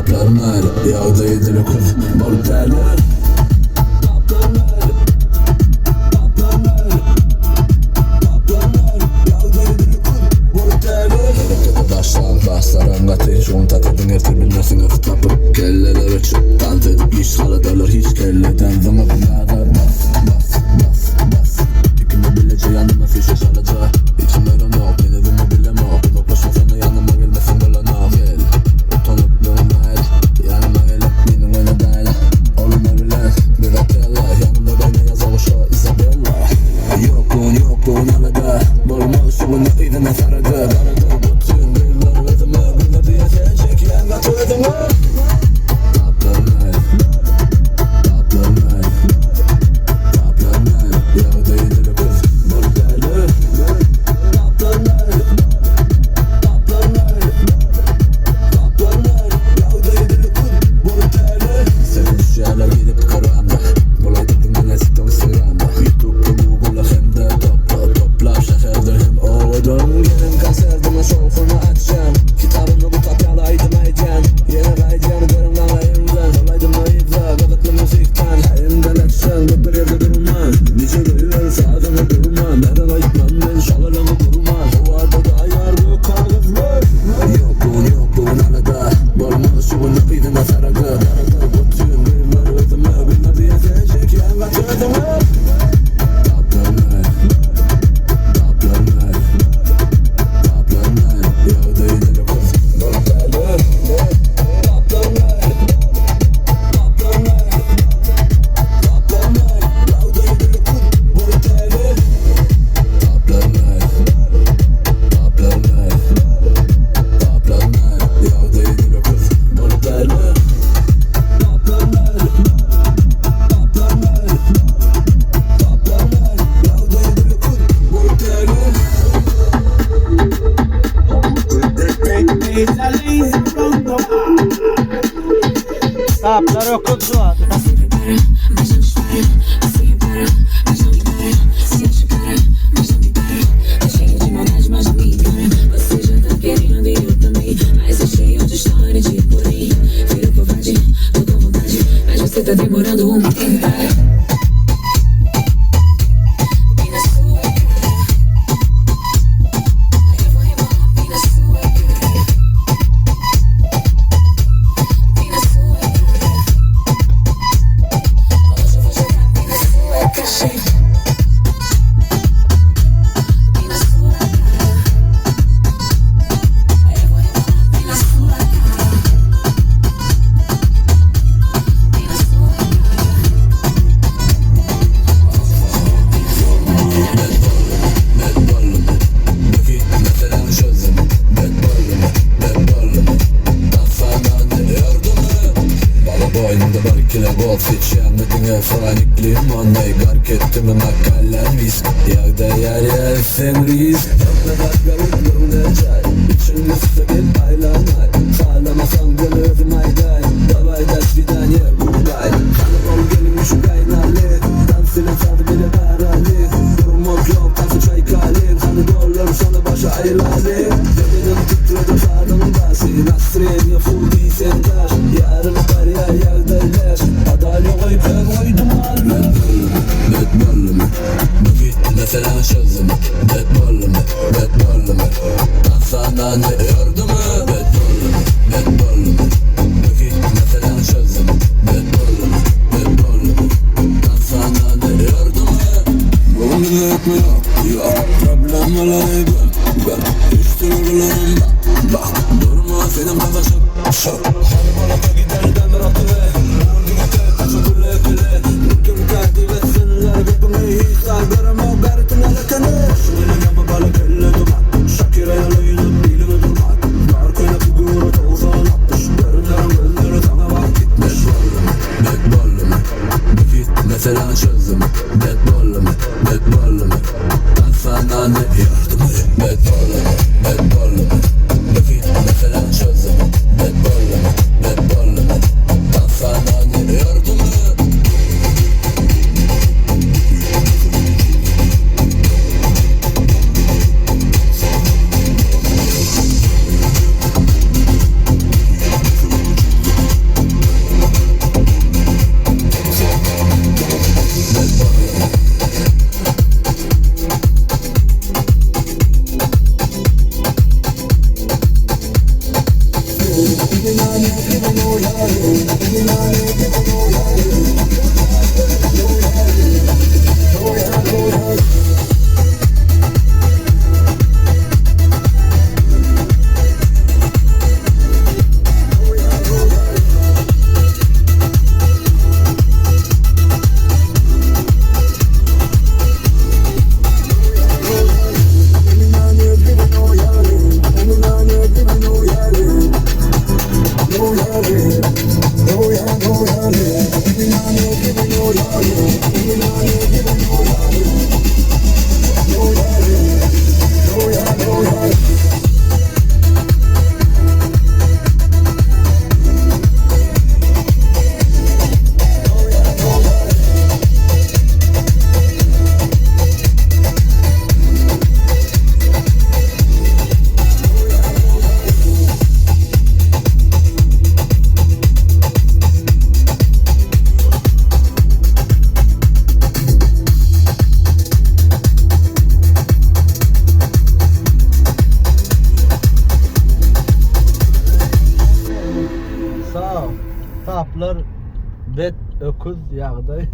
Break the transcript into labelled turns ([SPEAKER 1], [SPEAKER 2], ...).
[SPEAKER 1] Taplarlar yağda yedili kız Morteller Taplarlar Taplarlar Taplarlar yağda yedili kız Morteller Harekete başlan baslarım katı Şun tatırdın ertir bilmesin öf tapıp Kelleler açıp dans edip iş haladarlar hiç kelleden zama binalar Bas bas bas bas İkime bilece yanıma fişe şalaca İçim öğren yok beni zımı bileme Uzaklaşma sana yanıma gelmesin dolana Gel utanıp dönme yanıma gelip benim öyle değil Olma bilen bir atella yanımda beni yazalışa Isabella Yokluğun alada Bolma şuğunu idine sarada Bütün gırlar özüme Gırlar diye seçek yan katı özüme Taplarlar Taplarlar Taplarlar yağda yedili kız Morteller Taplarlar Taplarlar Taplarlar yağda yedili kız Morteller Senin düşerler gidip karamda Bulaydı dinle siktim Instagram'da YouTube'da Google'a hem de topla şehirde hem ovadan Gelin konserime şovunu açacağım Kitabını bu tapyalaydım aycan Yeni raycan derimden rayımdan Olaydım ayıpza gazıklı müzikten Hayımdan açacağım bu bir yerde durmaz Nice duyuyor sağdana durma Neden ayıplan ben şalarlamı durma Bu arada da ayar bu kağızlar Yokluğun alada Bolma şuğunu idine sarada Bütün gırlar özüme Bilme diye seçek yan katı özüme Taplarlar Taplarlar Taplarlar yağda yedili kız Morteller Taplarlar Taplarlar Taplarlar yağda yedili kız Morteller Taplarlar Taplarlar Taplarlar yağda yedili kız Morteller Taplarlar Taplarlar Taplarlar yağda yedili kız Morteller
[SPEAKER 2] Taplar okut zoar.
[SPEAKER 3] Você já tá querendo e eu também. Mas é cheio de história de porém. Vira covarde, tô com vontade. Mas você tá demorando uma eternidade. Bem na sua cara. Eu vou rebolar bem na sua cara. Bem na sua cara. Hoje eu vou jogar bem na sua caixa. Bem na sua cara. Eu vou rebolar bem na sua cara. Bem na sua
[SPEAKER 1] Bugün mesela çözdüm Bedballımı Dansadan yardım Bala boynunda barkile bol seçen Medine franiklim Anlayı gark ettim Makalen visk Yağda yer sen risk Yapmadan garip görünecek İçin üstte aylanay Sağlamasan gönü özüm ayday Davay da şvidan yer buğday Kanım ol gelin şu kaynali Dansıyla sadı bile beraber Durmak yok tansı çay kalir Hani dolar sana başa ayrılalir Dedenim titredim sağdım basi Nasrem ya full değilsen taş Yarın bariyer yağdaylar Adalya koyup ben koydum al Bedballımı Bugün mesela çözdüm Bedballımı Dansadan yardım Bedballımı Bugün mesela çözdüm Bedballımı Dansadan yardım Bugün etme yok Problem olayı ben Üstürlerimde Bak durma senin kafasın Şok Harbala gider demir atı Vurdu getir taşı kule kule Bütün kalbi ve sinirler Birbirine hiç sargırım o garitin aletini Şunun yanma balık elle duman Şakir'e yalı yüzüp dilimi durmak Darkayla figürü tavuzan atmış Görünlerim gözleri sana bak gitmiş Bedballımı Bugün mesela çözdüm Bedballımı Dansadan yardım Bedballımı Bugün mesela çözdüm Bedballımı Dansadan yardım
[SPEAKER 2] Sağ ol. Taplar bet öküz yağdı.